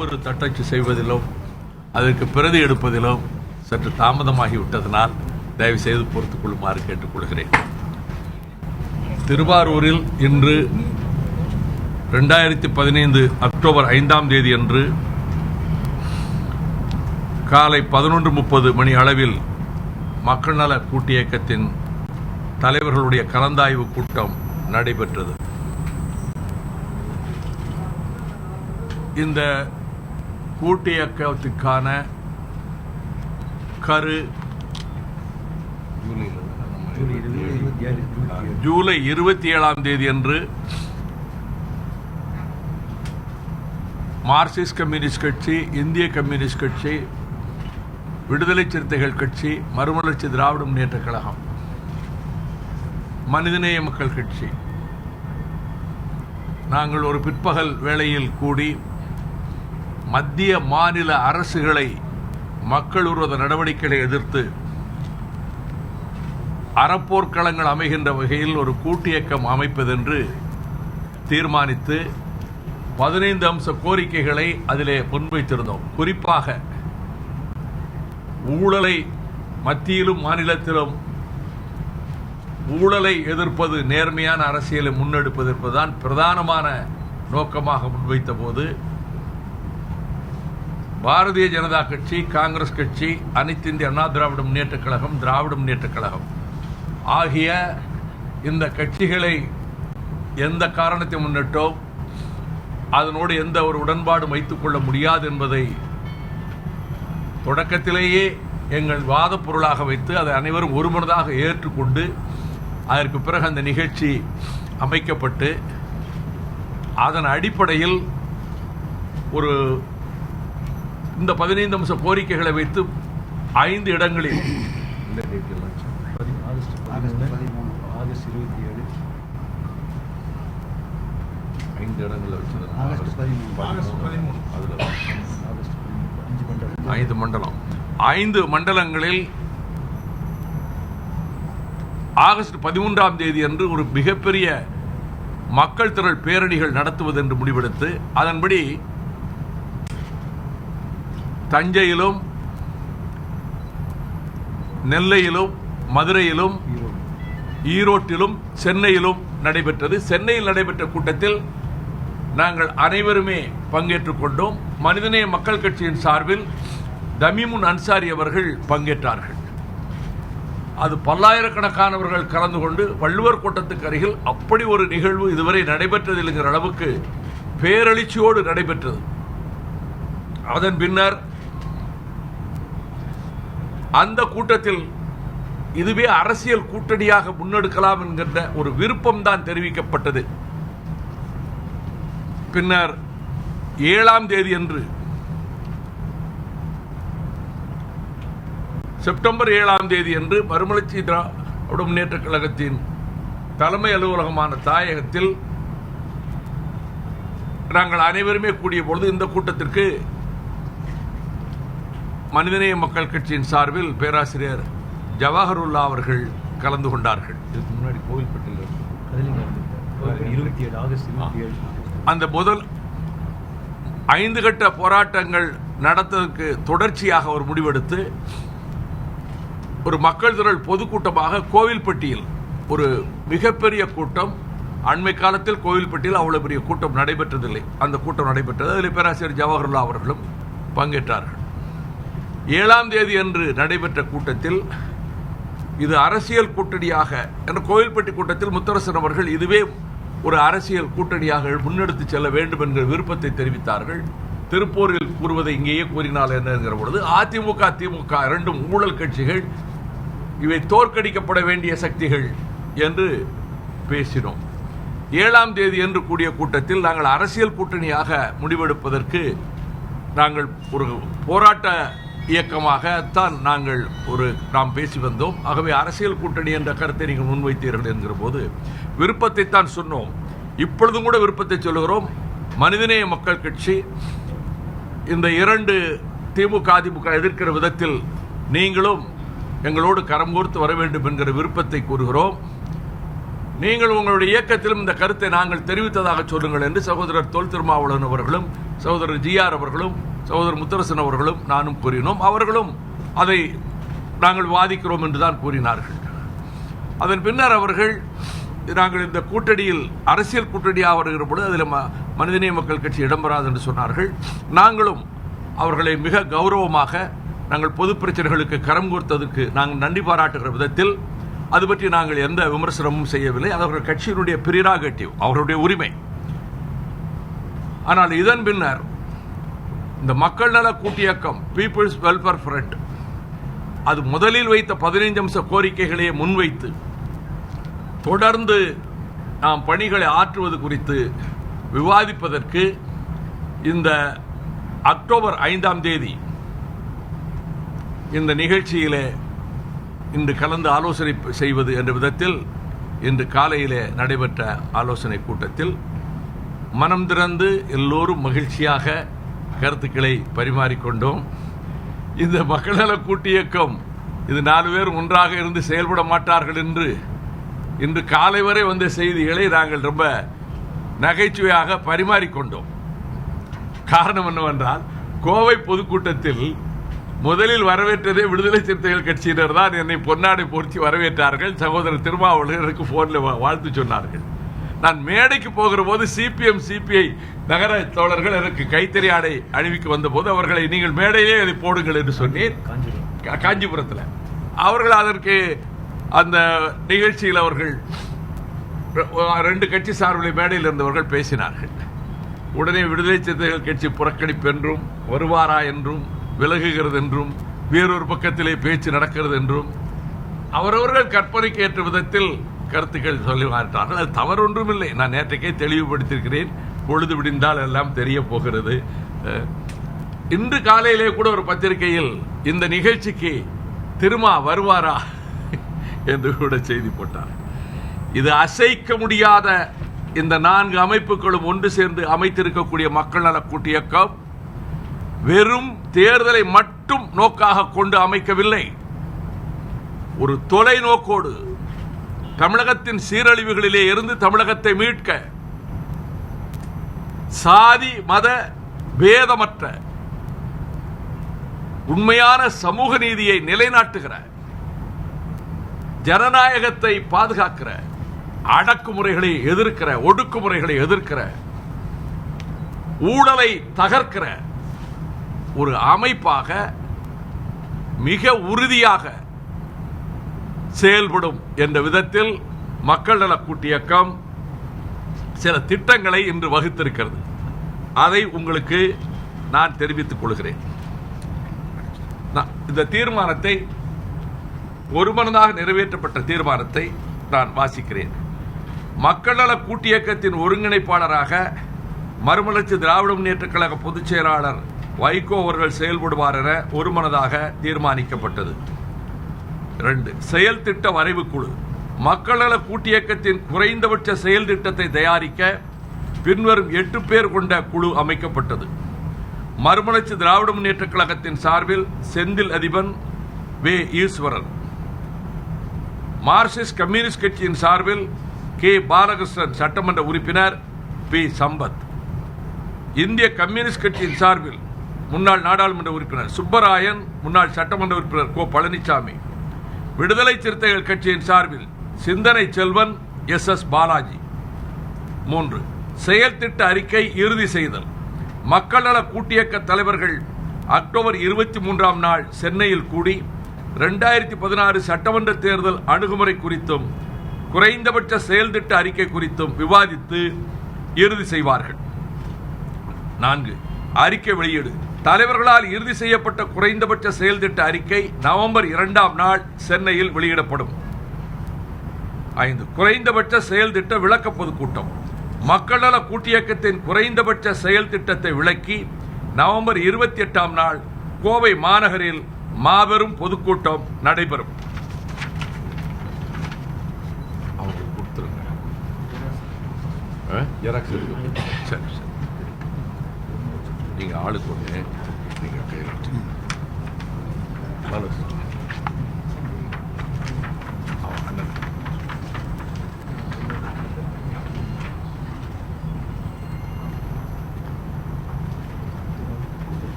ஒரு தட்டச்சு செய்வதிலும் அதற்கு பிரதி எடுப்பதிலும் சற்று தாமதமாகிவிட்டதனால் தயவு செய்து பொறுத்துக் கொள்ளுமாறு கேட்டுக்கொள்கிறேன். திருவாரூரில் இன்று 2015 அக்டோபர் 5ஆம் தேதி அன்று காலை 11:30 மணி அளவில் மக்கள் நல கூட்டு இயக்கத்தின் தலைவர்களுடைய கலந்தாய்வு கூட்டம் நடைபெற்றது. இந்த கூட்டு இயக்கத்துக்கான கரு ஜூலை 27ஆம் தேதி அன்று மார்க்சிஸ்ட் கம்யூனிஸ்ட் கட்சி, இந்திய கம்யூனிஸ்ட் கட்சி, விடுதலை சிறுத்தைகள் கட்சி, மறுமலர்ச்சி திராவிட முன்னேற்ற கழகம், மனிதநேய மக்கள் கட்சி நாங்கள் ஒரு பிற்பகல் வேளையில் கூடி மத்திய மாநில அரசுகளை மக்கள் விரோத நடவடிக்கைகளை எதிர்த்து அறப்போர்க்களங்கள் அமைகின்ற வகையில் ஒரு கூட்டு இயக்கம் அமைப்பதென்று தீர்மானித்து 15 அம்ச கோரிக்கைகளை அதிலே முன்வைத்திருந்தோம். குறிப்பாக ஊழலை மத்தியிலும் மாநிலத்திலும் ஊழலை எதிர்ப்பது, நேர்மையான அரசியலை முன்னெடுப்பது என்பதுதான் பிரதானமான நோக்கமாக முன்வைத்த போது பாரதிய ஜனதா கட்சி, காங்கிரஸ் கட்சி, அனைத்து இந்திய அண்ணா திராவிட முன்னேற்ற கழகம், திராவிட முன்னேற்ற கழகம் ஆகிய இந்த கட்சிகளை எந்த காரணத்தை முன்னிட்டோ அதனோடு எந்த ஒரு உடன்பாடும் வைத்துக் கொள்ள முடியாது என்பதை தொடக்கத்திலேயே எங்கள் வாத பொருளாக வைத்து அதை அனைவரும் ஒருமனதாக ஏற்றுக்கொண்டு அதற்கு பிறகு அந்த நிகழ்ச்சி அமைக்கப்பட்டு அதன் அடிப்படையில் ஒரு இந்த 15 அம்ச கோரிக்கைகளை வைத்து 5 இடங்களில் ஐந்து மண்டலங்களில் ஆகஸ்ட் 13ஆம் தேதி அன்று ஒரு மிகப்பெரிய மக்கள் திரள் பேரணிகள் நடத்துவது என்று முடிவெடுத்து அதன்படி தஞ்சையிலும், நெல்லையிலும், மதுரையிலும், ஈரோட்டிலும், சென்னையிலும் நடைபெற்றது. சென்னையில் நடைபெற்ற கூட்டத்தில் நாங்கள் அனைவருமே பங்கேற்றுக் கொண்டோம். மனிதநேய மக்கள் கட்சியின் சார்பில் தமீமுன் அன்சாரி அவர்கள் பங்கேற்றார்கள். அது பல்லாயிரக்கணக்கானவர்கள் கலந்து கொண்டு வள்ளுவர் கோட்டத்துக்கு அருகில் அப்படி ஒரு நிகழ்வு இதுவரை நடைபெற்றதில்லைங்கிற அளவுக்கு பேரெழுச்சியோடு நடைபெற்றது. அதன் பின்னர் அந்த கூட்டத்தில் இதுவே அரசியல் கூட்டணியாக முன்னெடுக்கலாம் என்கின்ற ஒரு விருப்பம் தான் தெரிவிக்கப்பட்டது. பின்னர் 7ஆம் தேதி அன்று, செப்டம்பர் 7ஆம் தேதி அன்று மறுமலர்ச்சி திராவிட முன்னேற்ற கழகத்தின் தலைமை அலுவலகமான தாயகத்தில் நாங்கள் அனைவருமே கூடிய பொழுது இந்த கூட்டத்திற்கு மனிதநேய மக்கள் கட்சியின் சார்பில் பேராசிரியர் ஜவாஹருல்லா அவர்கள் கலந்து கொண்டார்கள். இதுக்கு முன்னாடி கோவில்பட்டியில் அந்த முதல் 5 கட்ட போராட்டங்கள் நடத்துவதற்கு தொடர்ச்சியாக ஒரு முடிவெடுத்து ஒரு மக்கள் திரள் பொதுக்கூட்டமாக கோவில்பட்டியில் ஒரு மிகப்பெரிய கூட்டம், அண்மை காலத்தில் கோவில்பட்டியில் அவ்வளவு பெரிய கூட்டம் நடைபெற்றதில்லை, அந்த கூட்டம் நடைபெற்றது. அதில் பேராசிரியர் ஜவஹர்லால் அவர்களும் பங்கேற்றார்கள். 7ஆம் தேதி அன்று நடைபெற்ற கூட்டத்தில் இது அரசியல் கூட்டணியாக என்ற கோவில்பட்டி கூட்டத்தில் முத்தரசன் அவர்கள் இதுவே ஒரு அரசியல் கூட்டணியாக முன்னெடுத்து செல்ல வேண்டும் என்கிற விருப்பத்தை தெரிவித்தார்கள். திருப்பூரில் கூறுவதை இங்கேயே கூறினால் என்ன என்கிற பொழுது அதிமுக, திமுக இரண்டும் ஊழல் கட்சிகள், இவை தோற்கடிக்கப்பட வேண்டிய சக்திகள் என்று பேசினோம். 7ஆம் தேதி என்று கூடிய கூட்டத்தில் நாங்கள் அரசியல் கூட்டணியாக முடிவெடுப்பதற்கு நாங்கள் ஒரு போராட்ட இயக்கமாகத்தான் நாம் பேசி வந்தோம். ஆகவே அரசியல் கூட்டணி என்ற கருத்தை நீங்கள் முன்வைத்தீர்கள் என்கிற போது விருப்பத்தை தான் சொன்னோம். இப்பொழுதும் கூட விருப்பத்தை சொல்லுகிறோம். மனிதநேய மக்கள் கட்சி இந்த 2 திமுக, அதிமுக எதிர்க்கிற விதத்தில் நீங்களும் எங்களோடு கரம் கோர்த்து வர வேண்டும் என்கிற விருப்பத்தை கூறுகிறோம். நீங்கள் உங்களுடைய இயக்கத்திலும் இந்த கருத்தை நாங்கள் தெரிவித்ததாக சொல்லுங்கள் என்று சகோதரர் தொல் திருமாவளவன் அவர்களும் சகோதரர் ஜிஆர் அவர்களும் சகோதரர் முத்தரசன் அவர்களும் நானும் கூறினோம். அவர்களும் அதை நாங்கள் வாதிக்கிறோம் என்றுதான் கூறினார்கள். அதன் பின்னர் அவர்கள் நாங்கள் இந்த கூட்டணியில் அரசியல் கூட்டணியாக வருகிற பொழுது அதில் மனிதநேய மக்கள் கட்சி இடம்பெறாது என்று சொன்னார்கள். நாங்களும் அவர்களை மிக கௌரவமாக நாங்கள் பொது பிரச்சனைகளுக்கு கரம் கோர்த்ததற்கு நாங்கள் நன்றி பாராட்டுகிற விதத்தில் அது பற்றி நாங்கள் எந்த விமர்சனமும் செய்யவில்லை. அது அவர்கள் கட்சியினுடைய பிரிராகட்டிவ், அவருடைய உரிமை. ஆனால் இதன் பின்னர் இந்த மக்கள் நல கூட்டியக்கம் பீப்புள்ஸ் வெல்ஃபேர் ஃப்ரண்ட் அது முதலில் வைத்த 15 அம்ச கோரிக்கைகளையே முன்வைத்து தொடர்ந்து நாம் பணிகளை ஆற்றுவது குறித்து விவாதிப்பதற்கு இந்த அக்டோபர் 5ஆம் தேதி இந்த நிகழ்ச்சியிலே இன்று கலந்து ஆலோசனை செய்வது என்ற விதத்தில் இன்று காலையிலே நடைபெற்ற ஆலோசனை கூட்டத்தில் மனம் திறந்து எல்லோரும் மகிழ்ச்சியாக கருத்துக்களை பரிமாறிக்கொண்டோம். இந்த மக்கள் நல கூட்டியக்கம் இது 4 பேர் ஒன்றாக இருந்து செயல்பட மாட்டார்கள் என்று இன்று காலை வரை வந்த செய்திகளை நாங்கள் ரொம்ப நகைச்சுவையாக பரிமாறிக்கொண்டோம். காரணம் என்னவென்றால், கோவை பொதுக்கூட்டத்தில் முதலில் வரவேற்றதே விடுதலை சிறுத்தைகள் கட்சியினர் தான். என்னை பொன்னாடை போர்த்தி வரவேற்றார்கள். சகோதரர் திருமாவளவன் எனக்கு போனில் வாழ்த்து சொன்னார்கள். நான் மேடைக்கு போகிற போது சிபிஐ நகர தோழர்கள் எனக்கு கைத்தறி ஆடை அணிவிக்க வந்த போது அவர்களை நீங்கள் மேடையிலே அதை போடுங்கள் என்று சொன்னேன். காஞ்சிபுரத்தில் அவர்கள் அதற்கு அந்த நிகழ்ச்சியில் அவர்கள் 2 கட்சி சார்பில் மேடையில் இருந்தவர்கள் பேசினார்கள். உடனே விடுதலை சிறுத்தைகள் கட்சி புறக்கணிப்பு என்றும் வருவாரா என்றும் விலகுகிறது என்றும் வேறொரு பக்கத்திலே பேச்சு நடக்கிறது என்றும் அவரவர்கள் கற்பனைக்கு ஏற்ற விதத்தில் கருத்துக்கள் சொல்லி மாற்றார்கள். அது தவறு ஒன்றும் இல்லை. நான் நேற்றைக்கே தெளிவுபடுத்தியிருக்கிறேன். பொழுது விடிந்தால் எல்லாம் தெரிய போகிறது. இன்று காலையிலே கூட ஒரு பத்திரிகையில் இந்த நிகழ்ச்சிக்கு திருமா வருவாரா என்று கூட செய்தி போட்டார். இது அசைக்க முடியாத இந்த 4 அமைப்புகளும் ஒன்று சேர்ந்து அமைத்திருக்கக்கூடிய மக்கள் நல கூட்டியக்கம் வெறும் தேர்தலை மட்டும் நோக்காக கொண்டு அமைக்கவில்லை. ஒரு தொலைநோக்கோடு தமிழகத்தின் சீரழிவுகளிலே இருந்து தமிழகத்தை மீட்க சாதி மத பேதமற்ற உண்மையான சமூக நீதியை நிலைநாட்டுகிற, ஜனநாயகத்தை பாதுகாக்கிற, அடக்குமுறைகளை எதிர்க்கிற, ஒடுக்குமுறைகளை எதிர்க்கிற, ஊழலை தகர்க்கிற ஒரு அமைப்பாக மிக உறுதியாக செயல்படும் என்ற விதத்தில் மக்கள் நல கூட்டியக்கம் சில திட்டங்களை இன்று வகுத்திருக்கிறது. அதை உங்களுக்கு நான் தெரிவித்துக் கொள்கிறேன். இந்த தீர்மானத்தை ஒருமனதாக நிறைவேற்றப்பட்ட தீர்மானத்தை நான் வாசிக்கிறேன். மக்கள் நல கூட்டியக்கத்தின் ஒருங்கிணைப்பாளராக மறுமலர்ச்சி திராவிட முன்னேற்றக் கழக பொதுச் செயலாளர் வைகோ அவர்கள் செயல்படுவார் என ஒருமனதாக தீர்மானிக்கப்பட்டது. 2. செயல் திட்ட வரைவு குழு. மக்கள் நல கூட்டியக்கத்தின் குறைந்தபட்ச செயல் திட்டத்தை தயாரிக்க பின்வரும் 8 பேர் கொண்ட குழு அமைக்கப்பட்டது. மறுமலர்ச்சி திராவிட முன்னேற்றக் கழகத்தின் சார்பில் செந்தில் அதிபன், வே. ஈஸ்வரன். மார்க்சிஸ்ட் கம்யூனிஸ்ட் கட்சியின் சார்பில் கே. பாலகிருஷ்ணன் சட்டமன்ற உறுப்பினர், பி. சம்பத். இந்திய கம்யூனிஸ்ட் கட்சியின் சார்பில் முன்னாள் நாடாளுமன்ற உறுப்பினர் சுப்பராயன், முன்னாள் சட்டமன்ற உறுப்பினர் கோ. பழனிசாமி. விடுதலை சிறுத்தைகள் கட்சியின் சார்பில் சிந்தனை செல்வன், எஸ். பாலாஜி. 3. செயல் திட்ட அறிக்கை இறுதி செய்தல். மக்கள் நல கூட்டியக்க தலைவர்கள் அக்டோபர் 23ஆம் நாள் சென்னையில் கூடி 2016 சட்டமன்ற தேர்தல் அணுகுமுறை குறித்தும் குறைந்தபட்ச செயல் திட்ட அறிக்கை குறித்தும் விவாதித்து இறுதி செய்வார்கள். 4. அறிக்கை வெளியீடு. தலைவர்களால் இறுதி செய்யப்பட்ட குறைந்தபட்ச செயல் திட்ட அறிக்கை நவம்பர் 2ஆம் நாள் சென்னையில் வெளியிடப்படும். 5. குறைந்தபட்ச செயல் திட்ட விளக்க பொதுக்கூட்டம். மக்கள் நல கூட்டியக்கத்தின் குறைந்தபட்ச செயல் திட்டத்தை விளக்கி நவம்பர் 28ஆம் நாள் கோவை மாநகரில் மாபெரும் பொதுக்கூட்டம் நடைபெறும். நீங்க ஆளுக்கு ஒண்ணு நீங்க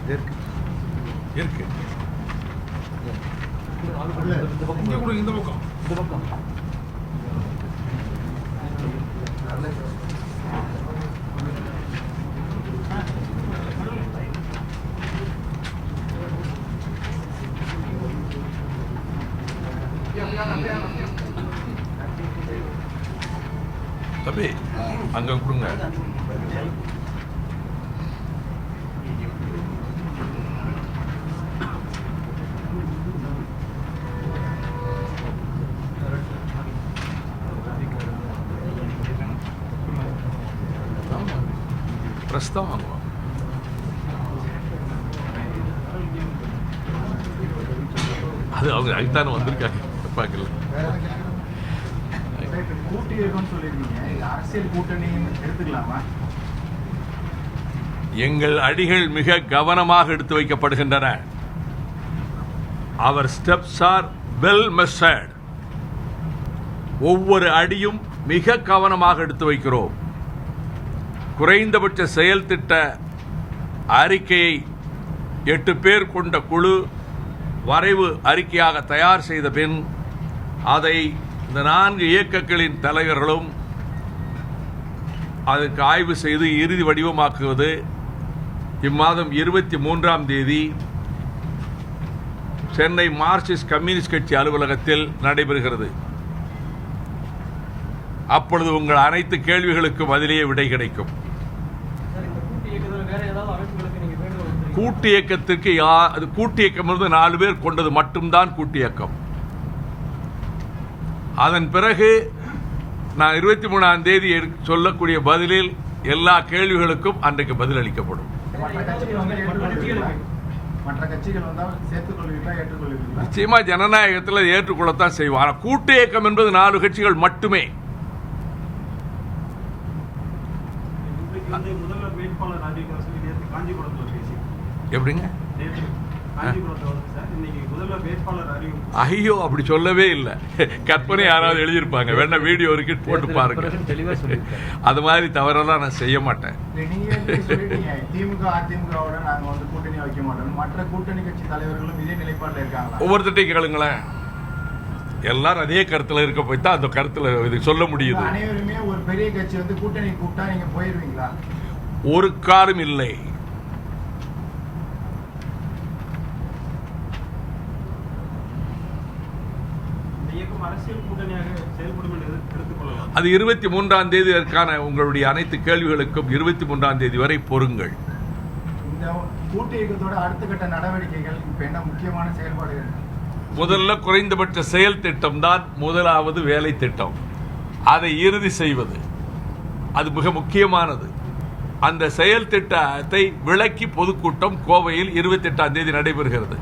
இருக்கு. இந்த பக்கம் தம்பி அங்க கொடுங்க. பிரஸ் தான் வாங்குவோம். அது அவங்க அதுதானே வந்திருக்காங்க பார்க்கல. எங்கள் அடிகள் மிக கவனமாக எடுத்து வைக்கப்படுகின்றன. அவர் ஸ்டெப்ஸ் ஆர் வெல் மெஷர்ட். ஒவ்வொரு அடியும் மிக கவனமாக எடுத்து வைக்கிறோம். குறைந்தபட்ச செயல் திட்ட அறிக்கையை 8 பேர் கொண்ட குழு வரைவு அறிக்கையாக தயார் செய்த பின் அதை இந்த 4 இயக்கங்களின் தலைவர்களும் அதற்கு ஆய்வு செய்து இறுதி வடிவமாக்குவது இம்மாதம் 23ஆம் தேதி சென்னை மார்க்சிஸ்ட் கம்யூனிஸ்ட் கட்சி அலுவலகத்தில் நடைபெறுகிறது. அப்பொழுது உங்கள் அனைத்து கேள்விகளுக்கும் பதிலேயே விடை கிடைக்கும். கூட்டு இயக்கத்திற்கு கூட்டு இயக்கம் 4 பேர் கொண்டது மட்டும்தான் கூட்டு இயக்கம். அதன் பிறகு நான் 23ஆம் தேதி சொல்லக்கூடிய பதிலில் எல்லா கேள்விகளுக்கும் அன்றைக்கு பதில் அளிக்கப்படும். நிச்சயமா ஜனநாயகத்தில் ஏற்றுக்கொள்ளத்தான் செய்வோம். ஆனால் கூட்டு இயக்கம் என்பது 4 கட்சிகள் மட்டுமே. எப்படிங்க? ஐயோ அப்படி சொல்லவே இல்லை. கற்பனை யாராவது எழுதியிருப்பாங்க. வேணா வீடியோ இருக்கு போட்டு பாருங்க. அது மாதிரி தவறெல்லாம் நான் செய்ய மாட்டேன். ஒவ்வொருத்தையும் கேளுங்களேன். எல்லாரும் அதே கருத்துல இருக்க போய் தான் அந்த கருத்துல இது சொல்ல முடியுது. அனைவருமே ஒரு பெரிய கட்சி வந்து கூட்டணி கூப்பிட்டா நீங்க போயிருவீங்களா? ஒரு காலம் இல்லை. அது 23ஆம் தேதிக்கான உங்களுடைய அனைத்து கேள்விகளுக்கும் 23ஆம் தேதி வரை பொறுங்கள். இந்த கூட்டு இயக்கத்தோட அடுத்த கட்ட நடவடிக்கைகள் இப்ப என்ன முக்கியமான செயல்பாடுகள்? முதல்ல குறைந்தபட்ச செயல் திட்டம் தான் முதலாவது வேலை திட்டம். அதை இறுதி செய்வது அது மிக முக்கியமானது. அந்த செயல் திட்டத்தை விளக்கி பொதுக்கூட்டம் கோவையில் 28ஆம் தேதி நடைபெறுகிறது.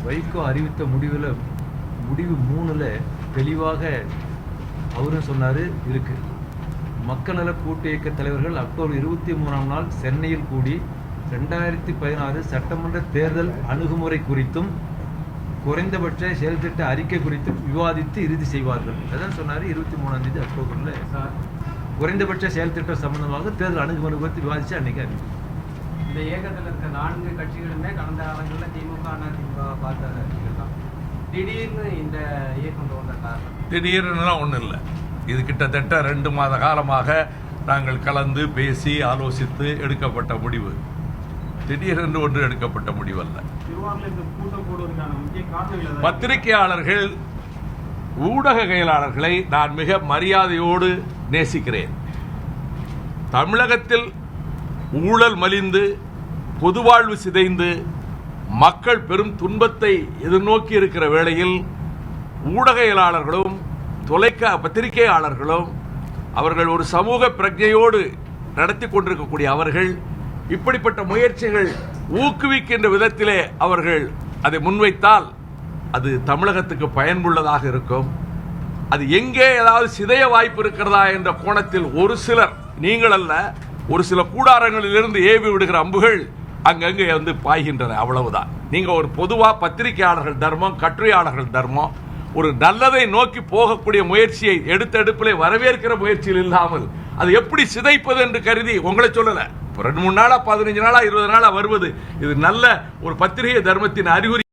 வைகோ அறிவித்த முடிவு 3ல் தெளிவாக அவரும் சொன்னார் இருக்கு. மக்கள் நல கூட்டு இயக்க தலைவர்கள் அக்டோபர் 23ஆம் நாள் சென்னையில் கூடி 2016 சட்டமன்ற தேர்தல் அணுகுமுறை குறித்தும் குறைந்தபட்ச செயல் திட்ட அறிக்கை குறித்தும் விவாதித்து இறுதி செய்வார்கள். அதான் சொன்னார். 23ஆம் தேதி அக்டோபரில் குறைந்தபட்ச செயல் திட்டம் சம்பந்தமாக தேர்தல் அணுகுமுறை குறித்து விவாதித்து அன்னைக்கு அறிவிக்கும். இந்த இயக்கத்தில் இருக்க 4 கட்சிகளுமே கடந்த காலங்களில் திமுக அதிமுக பார்த்த கட்சிகள் தான். திடீர்னு இந்த இயக்கம் தோன்ற காரணம்? திடீர்னுலாம் ஒன்றும் இல்லை. இது கிட்டத்தட்ட 2 மாத காலமாக நாங்கள் கலந்து பேசி ஆலோசித்து எடுக்கப்பட்ட முடிவு. திடீரென்று ஒன்று எடுக்கப்பட்ட முடிவல்ல. பத்திரிகையாளர்கள் ஊடகவியலாளர்களை நான் மிக மரியாதையோடு நேசிக்கிறேன். தமிழகத்தில் ஊழல் மலிந்து பொதுவாழ்வு சிதைந்து மக்கள் பெரும் துன்பத்தை எதிர்நோக்கி இருக்கிற வேளையில் ஊடகவியலாளர்களும் பத்திரிகையாளர்களும் அவர்கள் ஒரு சமூக பிரஜையோடு நடத்தி கொண்டிருக்கக்கூடிய அவர்கள் இப்படிப்பட்ட முயற்சிகள் ஊக்குவிக்கின்ற விதத்திலே அவர்கள் அதை முன்வைத்தால் அது தமிழகத்துக்கு பயனுள்ளதாக இருக்கும். அது எங்கே ஏதாவது சிதைய வாய்ப்பு இருக்கிறதா என்ற கோணத்தில் ஒரு சிலர், நீங்கள் அல்ல, ஒரு சில கூடாரங்களிலிருந்து ஏவி விடுகிற அம்புகள் அங்கங்கே வந்து பாய்கின்றன. அவ்வளவுதான். நீங்க ஒரு பொதுவா பத்திரிகையாளர்கள் தர்மம், கட்டுரையாளர்கள் தர்மம், ஒரு நல்லதை நோக்கி போகக்கூடிய முயற்சியை எடுத்தெடுப்பிலே வரவேற்கிற முயற்சியில் இல்லாமல் அது எப்படி சிதைப்பது என்று கருதி உங்களை சொல்லல. 2-3 நாளா 15 நாளா 20 நாளா வருவது இது நல்ல ஒரு பத்திரிகை தர்மத்தின் அறிகுறி.